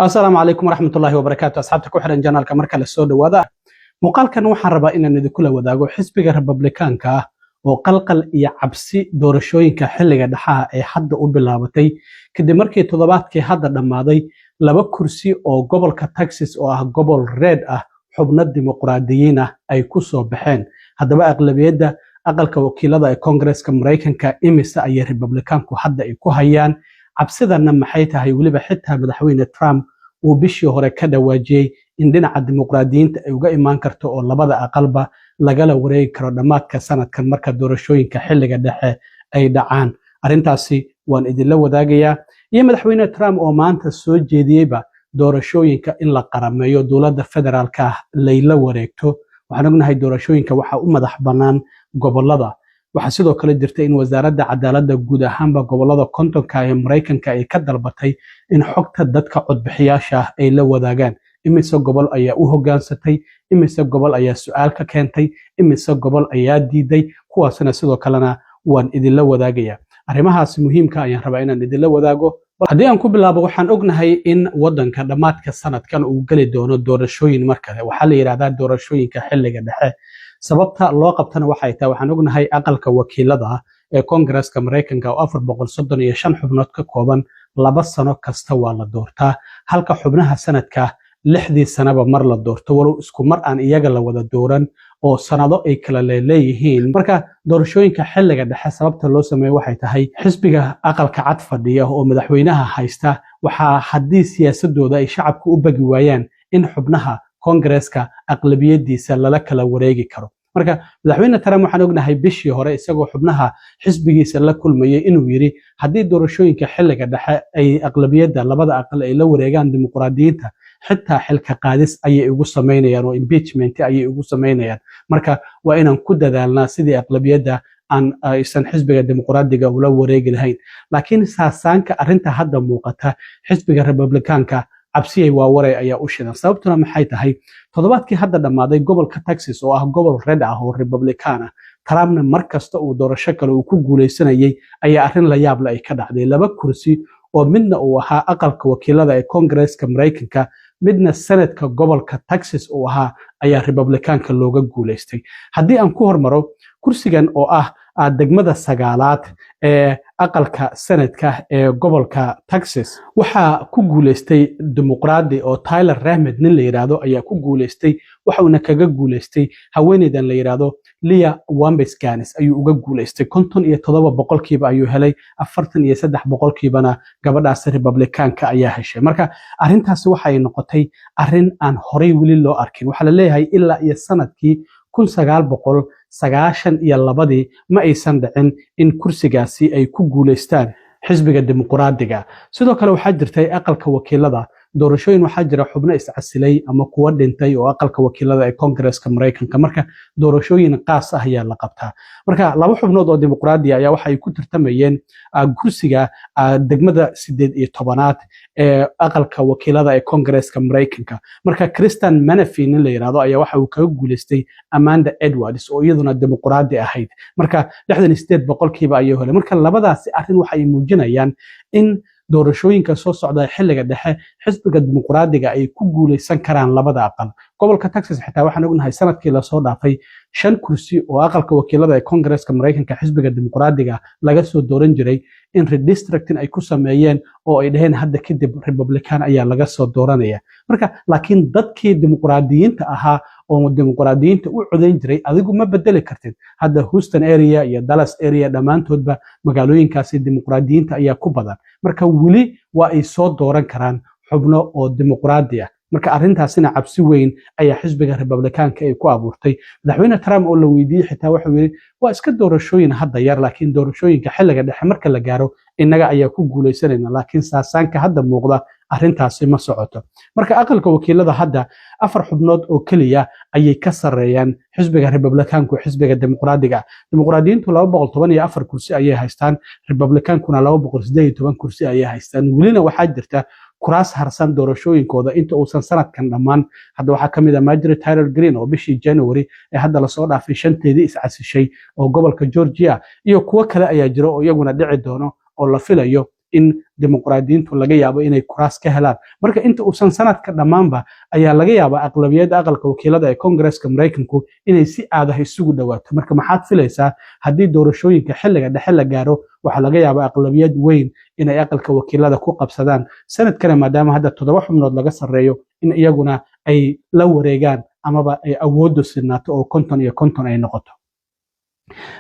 السلام عليكم ورحمة الله وبركاته أصحابتي ku xiran janaalka marka la soo dhawaada muuqaalkan waxaan rabaa inaan idinku la wadaago xisbiga Republicaanka ah oo qalqal iyo cabsi doorashooyinka xilliga dhaxaha ee hadda u bilaabatay kadib markii toddobaadkii hadda dhamaaday laba kursi oo gobolka Texas oo ah gobol red ah xubno dimuqraadiyiin ah ay ku soo baxeen haddaba aqlabiyadda aqalka wakiilada ee Congress-ka Mareykanka imisa ay Republicaanku hadda ay ku hayaan cabsidana maxay tahay waliba xitaa madaxweyne Trump uu bishii hore ka dhawaajiyay in dhinaca dimuqraadiyiinta ay uga imaan karto oo labada aqalba lagala wareegi karo dhamaadka sanadkan marka doorashooyinka xilliga dhexe ay dhacaan arintaasi waan idinla wadaagayaa iyo madaxweyne Trump oo maanta soo jeediyayba doorashooyinka in la qarameeyo dowladda federaalka layla wareegto waxaan ognahay doorashooyinka waxa u madax bannaan gobolada waxaa sidoo kale jirta in wasaaradda cadaaladda guud ahaanba gobolada kontonka ee Mareykanka ay ka dalbatay in xogta dadka codbixiyaasha ay la wadaagaan imise gobol ayaa u hogaansatay imise gobol ayaa su'aal ka keentay imise gobol ayaa diiday kuwaasna sidoo kalena waan idinla wadaagayaa arrimahaas muhiimka ayaan rabaa inaan idinla wadaago haddii aan ku bilaabo waxaan ognahay in wadanka dhamaadka sanadkan uu gali doono doorashooyin markale waxaa la yiraahdaa doorashooyinka xilliga dhexe sababta loo qabtana waxay tahay waxaan ognahay aqalka wakiilada ee Congress-ka Mareykanka oo 435 xubnood ka kooban 2 sano kasta waa la doortaa halka xubnaha sanadka 6 sanaba mar la doorto walow isku mar aan iyaga la wada dooran oo sanado ay kala leeyihiin marka doorashooyinka xilliga dhexe sababta loo sameeyo waxay tahay xisbiga aqalka cad fadhiya oo madaxweynaha haysta waxa haddii siyaasadooda ay shacabku u bagi waayaan in xubnaha Congress-ka aqlabiyadiisa lala kala wareegi karo marka madaxweyne Trump waxaan ognahay bishii hore isagoo xubnaha xisbigiisa la kulmayay inuu yiri haddii doorashooyinka xilliga dhexe ay aqlabiyada labada aqal ay la wareegaan dimuqraadiyiinta xitaa xilka qaadis ayay ugu sameynayaan oo impeachment ayay ugu sameynayaan marka waa inaan ku dadaalnaa sidii aqlabiyada aan aysan xisbiga dimuqraadiga ula wareegi lahayn laakiin saasaanka arinta hadda muuqata xisbiga Republicaanka cabsiyay waa waray ayaa u shidan sababtuna maxay tahay toddobaadkii hadda dhamaaday gobolka Texas oo ah gobol red ah oo Republican ah Trumpna markasta uu doorasho kale uu ku guuleysanayay ayaa arrin la yaab leh ay ka dhacday laba kursi oo midna uu ahaa aqalka wakiilada ee Congress-ka Mareykanka midna sanadka gobolka Texas uu ahaa ayaa Republicaanka looga guuleystay haddii aan ku hormaro kursigan oo ah degmada sagaalaad ee aqalka sanadka ee gobolka Texas waxa ku guuleystay dimuqraadi oo Tyler Rahmed nin la yiraahdo ayaa ku guuleystay waxa uu kaga guuleystay haweeneydan la yiraahdo Leah Wambsganis ayuu uga guuleystay 57% ayuu helay 43%na gabadhaas Republicaanka ayaa heshay marka arintaasi waxay noqotay arin aan horey wali loo arkin waxa la leeyahay ilaa iyo sanadkii 1992 ma aysan dhicin in kursigaasi ay ku guuleystaan xisbiga dimuqraadiga sidoo kale waxaa jirtay aqalka wakiilada doorashooyin waxaa jira xubno iscasilay ama kuwa dhintay oo aqalka wakiilada ee Congress-ka Mareykanka marka doorashooyin qaas ah ayaa la qabtaa marka laba xubnood oo dimuqraadi ayaa waxay ku tartamayeen kursiga degmada 18aad ee aqalka wakiilada ee Congress-ka Mareykanka marka Kristen Menefee nin la yiraahdo ayaa waxa uu kaga guuleystay Amanda Edwards oo iyaduna dimuqraadi ahayd marka 68% ayuu helay marka labadaasi arrin waxay muujinayaan in doorashooyinka soo socda xilliga dhexe xisbiga dimuqraadiga ay ku guuleysan karaan labada aqal gobolka Texas xitaa waxaan ognahay sanadkii la soo dhaafay 5 kursi oo aqalka wakiilada ee Congress-ka Mareykanka xisbiga dimuqraadiga laga soo dooran jiray in redistricting ay ku sameeyeen oo ay dhaheen hadda kadib Republican ayaa laga soo dooranaya marka laakiin dadkii dimuqraadiyiinta ahaa oo dimuqraadiyiinta u codeyn jiray adigu ma bedeli kartid hadda Houston area iyo Dallas area dhamaantoodba magaalooyinkaasi dimuqraadiyiinta ayaa ku badan marka wali waa ay soo dooran karaan xubno oo dimuqraadi ah marka arintaasina cabsi weyn ayaa xisbiga Republicaanka ay ku abuurtay madaxweyne Trump oo la weydiiyay xitaa wuxuu yiri waa iska doorashooyin hadda yar laakiin doorashooyinka xilliga dhexe marka la gaaro inaga ayaa ku guuleysanayna laakiin saasaanka hadda muuqda arintaasi ma socoto marka aqalka wakiilada hadda 4 xubnood oo kaliya ayay ka sareeyaan xisbiga Republicaanku xisbiga dimuqraadiga dimuqraadiyiintu 214 kursi ayay haystaan Republicaankuna 218 kursi ayay haystaan welina waxaa jirta kuraas harsan doorashooyinkooda inta uusan sanadkan dhammaan hadda waxaa kamid ah Marjorie Taylor Greene oo bishii January ee hadda la soo dhaafay 5teedii iscasishay oo gobolka Georgia iyo kuwa kale ayaa jira oo iyaguna dhici doono oo la filayo in dimuqraadiyiintu laga yaabo inay kuraas ka helaan marka inta uusan sanadka dhammaanba ayaa laga yaabaa aqlabiyadda aqalka wakiilada ee Kongareeska Mareykanku inay si aadaha isugu dhawaato marka maxaad filaysaa haddii doorashooyinka xilliga dhexe la gaaro waxaa laga yaabaa aqlabiyad weyn inay aqalka wakiilada ku qabsadaan sanadkana maadaama hadda 7 xubnood laga sarreeyo in iyaguna ay la wareegaan amaba ay awooddu sinaato oo 50 iyo 50 ay noqoto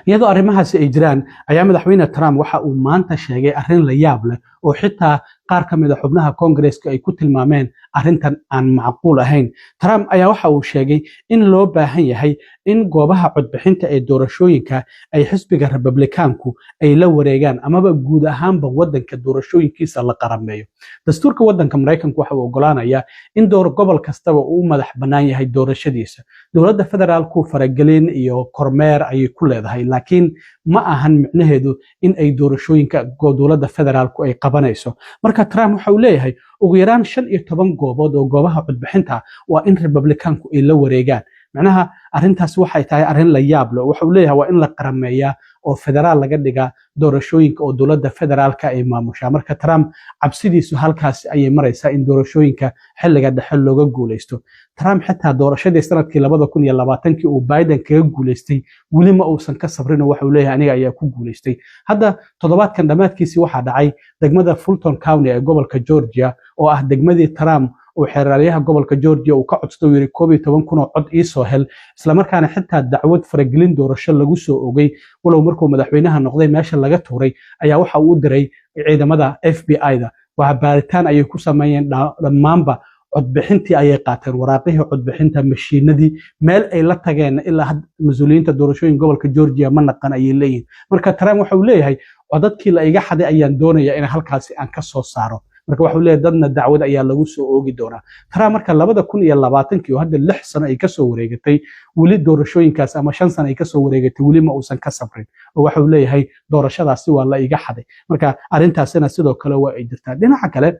iyadoo arrimahaasi ay jiraan ayaa madaxweyne Trump waxa uu maanta sheegay arrin la yaab leh oo xitaa qaar ka mid ah xubnaha Kongareeska ay ku tilmaameen arrintan aan macquul ahayn Trump ayaa waxa uu sheegay in loo baahan yahay in goobaha codbixinta ee doorashooyinka ay xisbiga Republikaanku ay la wareegaan amaba guud ahaanba wadanka doorashooyinkiisa la qarameeyo dastuurka wadanka Mareykanku waxa uu ogolaanayaa in gobol kastaba uu madax bannaan yahay doorashadiisa dowladda federaalku faragelin iyo kormeer ay ku leedahay laakiin ma ahan micnaheedu in ay doorashooyinka dowladda federaalku ay qabanayso marka Trump waxa uu leeyahay ugu yaraan 15 goobood oo goobaha codbixinta waa in Republikaanku ay la wareegaan macnaha arrintaas waxay tahay arrin la yaab leh waxa uu leeyahay waa in la qarameeyaa oo federaal laga dhigaa doorashooyinka oo dowladda federaalka ay maamushaa marka Trump cabsidiisu halkaas ayay maraysaa in doorashooyinka xilliga dhexe looga guuleysto Trump xitaa doorashadii sanadkii 2020 uu Biden kaga guuleystay weli ma uusan ka sabrin waxa uu leeyahay aniga ayaa ku guuleystay hadda toddobaadkan dhamaadkiisii waxaa dhacay degmada Fulton County ee gobolka Georgia oo ah degmadii Trump oo xeeraryaha gobolka Georgia uu ka codsaday yiri 11,000 oo cod ii soo hel isla markaana xitaa dacwad faragelin doorasho lagu soo ogay walow markuu madaxweynaha noqday meesha laga tuuray ayaa waxa uu u diray ciidamada FBI-da waxa baaritaan ay ku sameeyeen dhammaanba codbixintii ayay qaateen waraaqihii codbixinta mashiinadii meel ay la tageen ilaa mas'uuliyiinta doorashooyin gobolka Georgia ma naqan ay leeyihiin marka Trump waxa uu leeyahay codadkii la iga xaday ayaan doonayaa in halkaasi aan ka soo saaro marka waxa uu leeyahay dadna dacwad ayaa lagu soo oogi doonaa Trump marka 2020 oo hadda 6 sano ay ka soo wareegatay wali doorashooyinkaas ama 5 sano ay ka soo wareegatay wali ma uusan ka sabrin oo waxa uu leeyahay doorashadaasi waa la iga xaday marka arrintaasina sidoo kale waa ay jirtaa dhinaca kale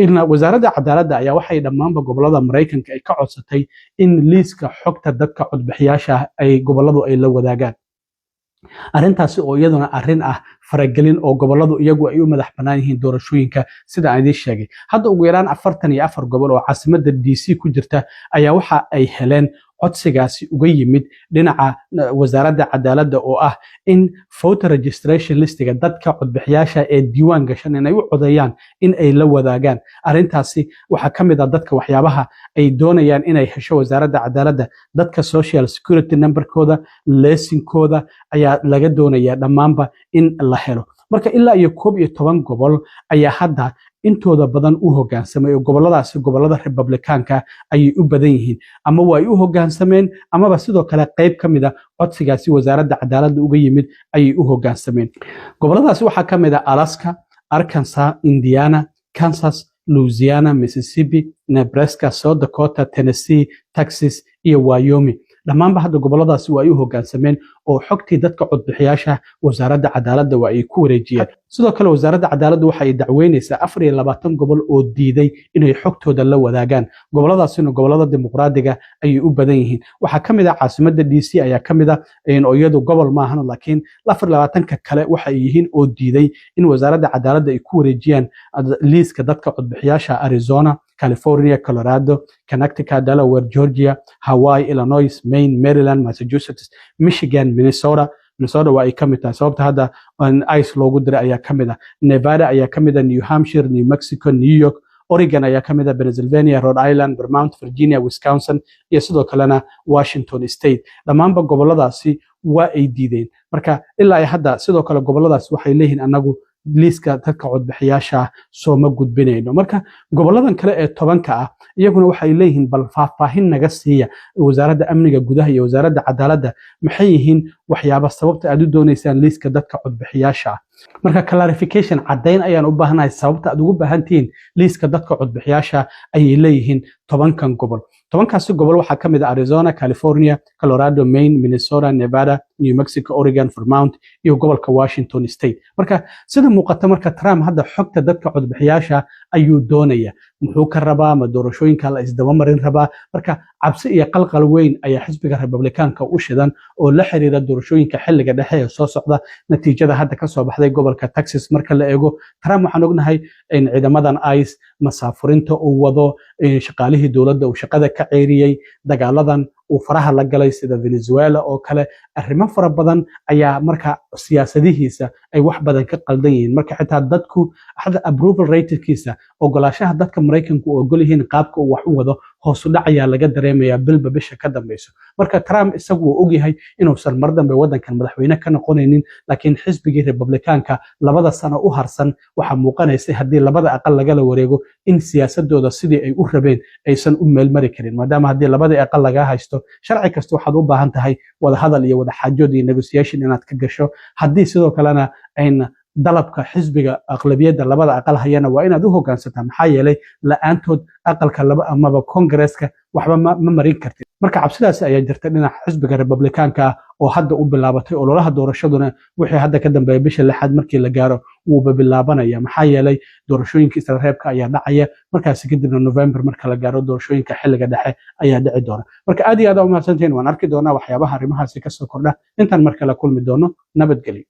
in wasaaradda cadaaladda ayaa waxay dhammaanba gobolada Mareykanka ay ka codsatay in liiska xogta dadka codbixiyaasha ay goboladu ay la wadaagaan arrintaasi oo iyaduna arrin ah faragelin oo goboladu iyagu ay u madax bannaan yihiin doorashooyinka sida aan idin sheegay hadda ugu yaraan 44 gobol oo caasimadda DC ku jirta ayaa waxa ay heleen codsigaasi uga yimid dhinaca wasaaradda cadaaladda oo ah in voter registration listiga dadka codbixiyaasha ee diiwaan gashan inay u codeeyaan in ay la wadaagaan arrintaasi waxa ka mid ah dadka waxyaabaha ay doonayaan inay hesho wasaaradda cadaaladda dadka social security numberkooda lesinkooda ayaa laga doonayaa dhammaanba in la helo marka ilaa iyo 11 gobol ayaa hadda intooda badan u hoggaansamay oo goboladaasi gobolada Republikaanka ay u badan yihiin ama way u hoggaansameen amaba sidoo kale qayb ka mid ah codsigaasi wasaaradda cadaaladda uga yimid ay u hoggaansameen goboladaasi waxa ka mid ah Alaska, Arkansas, Indiana, Kansas, Louisiana, Mississippi, Nebraska, South Dakota, Tennessee, Texas iyo Wyoming dhammaanba hadda goboladaasi waa ay u hoggaansameen oo xogtii dadka codbixiyaasha wasaaradda cadaaladda waa ay ku wareejiyeen sidoo kale wasaaradda cadaaladda waxa ay dacweynaysaa 24 gobol oo diiday inay xogtooda la wadaagaan goboladaasina gobolada dimuqraadiga ay u badan yihiin waxa ka mid ah caasimadda DC ayaa ka mid ah oo iyadu gobol ma ahan laakiin 24 kale waxa ay yihiin oo diiday in wasaaradda cadaaladda ay ku wareejiyaan liiska dadka codbixiyaasha Arizona, California, Colorado, Connecticut, Delaware, Georgia, Hawaii, Illinois, Maine, Maryland, Massachusetts, Michigan, Minnesota waa ay ka mid tahay sababta hadda ICE loogu diray ayaa ka mid ah Nevada ayaa ka mid ah New Hampshire, New Mexico, New York, Oregon ayaa ka mid ah Pennsylvania, Rhode Island, Vermont, Virginia, Wisconsin iyo sidoo kalena Washington State dhammaanba goboladaasi waa ay diideen marka ilaa hadda sidoo kale goboladaasi waxay leeyihiin anagu liiska dadka codbixiyaasha soo ma gudbinayno marka goboladan kale ee 10ka ah iyaguna waxay leeyihiin bal faahfaahin naga siiya wasaaradda amniga gudaha iyo wasaaradda cadaaladda maxay yihiin waxyaabo sababta aad u doonaysaan liiska dadka codbixiyaasha marka clarification cadeyn ayaan u baahanahay sababta aad ugu baahantiin liiska dadka codbixiyaasha ay leeyihiin 10kan gobol tobankaasi gobol waxaa ka mid ah Arizona, California, Colorado, Maine, Minnesota, Nevada, New Mexico, Oregon, Vermont iyo gobolka Washington State. Marka sida muuqata marka Trump hadda xogta dadka codbixiyaasha ayuu doonaya. Muxuu ka rabaa ma doorashooyinka la isdaba marin rabaa? Marka cabsi iyo qalqal weyn ayaa xisbiga Republicaanka u shidan oo la xiriira doorashooyinka xilliga dhexe ee soo socda. Natiijada hadda ka soo baxday gobolka Texas marka la eego, Trump waxaan ognahay in ciidamadan ICE masaafurinta uu wado, shaqaalihii dowladda uu shaqada ka ceeriyey, dagaaladan uu faraha la galay sida Venezuela oo kale, arrimo fara badan ayaa marka siyaasadihiisa ay wax badan ka qaldan yihiin. Marka xitaa dadku hadda approval ratingkiisa, ogolaashaha dadka Mareykanku u ogol yihiin qaabka uu wax u wado, hoos u dhac ayaa laga dareemayaa bilba bisha ka dambeyso. Marka Trump isagu uu ogyahay inuusan mar dambe wadankan madaxweyne ka noqonaynin, laakiin xisbigii Republicaanka labada sano u harsan waxaa muuqanaysay haddii labada aqal lagala wareego in siyaasadooda sidii ay u rabeen aysan u meelmari karin, maadaama haddii labadii aqal lagaa haysto sharci kasta waxaad u baahan tahay wada hadal iyo wada xaajood iyo negotiation inaad ka gasho. haddii sidoo kalena ayna dalabka xisbiga aqlabiyadda labada aqal hayana waa inaad u hoggaansataa, maxaa yeelay la'aantood aqalka laba amaba kongareeska waxba ma marin kartid. marka cabsidaasi ayaa jirta dhinaca xisbiga Republicaanka ah oo hadda u bilaabatay ololaha doorashaduna wixii hadda ka dambeeya bisha 6 markii la gaaro wuuba bilaabanaya, maxaa yeelay doorashooyinka isla reebka ayaa dhacaya, markaasi kadibna November marka la gaaro doorashooyinka xilliga dhexe ayaa dhici doona. marka aad iyo aad u mahadsantihiin, waan arki doonaa waxyaabaha arrimahaasi ka soo kordha intaan markale kulmi doono. nabadgelyo.